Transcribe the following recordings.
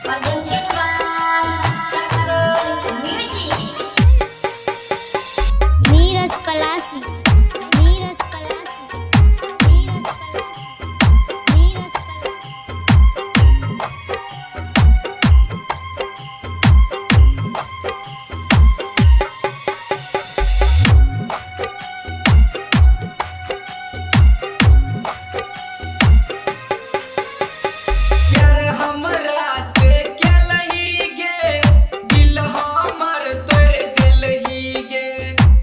presented by Takkar Music. Neeraj पलासी नीरज पलासी नीरज पलासी नीरज पलासी प्यार हमरा से केलही गे दिल हमर तोर दिलही गे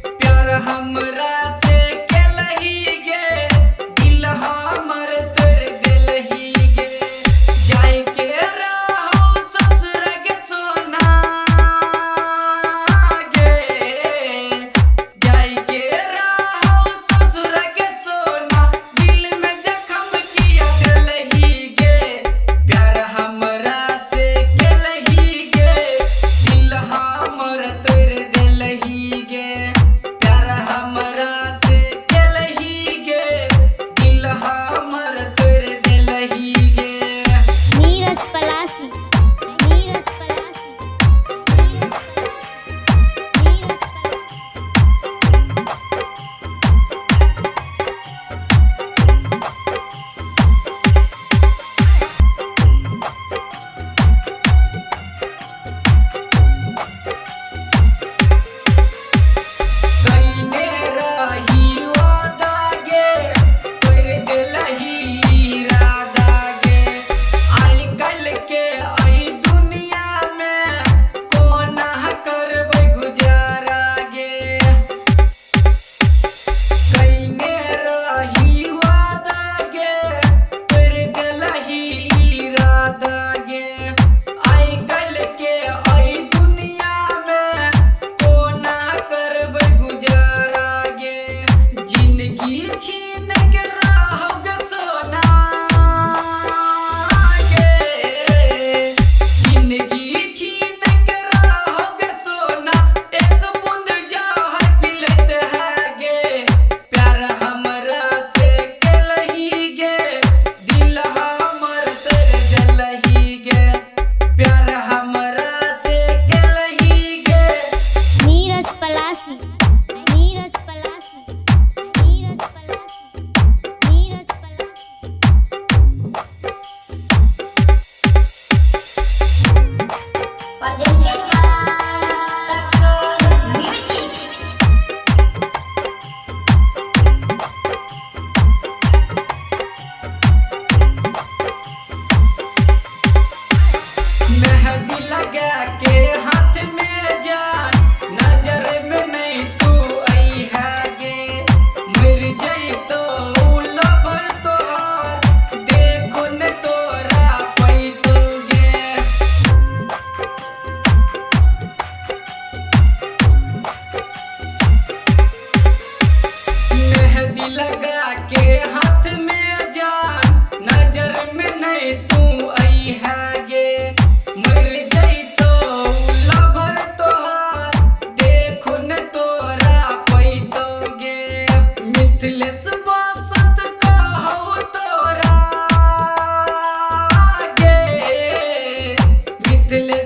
प्यार हमरा से केलही गे दिल हमर तोर दिलही गे जाय के रहो ससुर के सोना गे जाय के रहो ससुर के सोना दिल में जख्म किया दिलही गे प्यार हमरा से केलही गे दिल हमर तोर दिलही गे प्यार हमरा से केलही गे दिल हमर तोर दिलही गे नीरज पलासी नीरज पलासी नीरज पलासी नीरज पलासी कइने रही वादा गे तोर दिलही इरादा गे आई कल के आई दुनिया में कोना करबै गुजारा गे कइने रही वादा गे तोर दिलही इरादा गे आई कल के आई दुनिया में कोना करबै गुजारा गे जिंदगी छीन के रहोगे सोना गे जिंदगी छीन के रहोगे सोना एक बूंद जहर पिलत है गे प्यार हमरा से केलही गे दिल हमर तोर दिलही गे प्यार हमरा से केलही गे नीरज पलासी नीरज पलासी नीरज पलासी नीरज पलासी Presented by Takkar Music. मेहंदी लगा के हाथ में जान नजर में नहीं तू आई है गे मर जाई तो लबर तोहार देखो न तोरा पई तू गे मेहंदी लगा के हाथ में जान नजर में नहीं तू आई है गे मर जाई तो लबर तोहार देखो न तोरा पई तो गे मिथिलेश बसंत कहौ तोरा गे मिथिलेश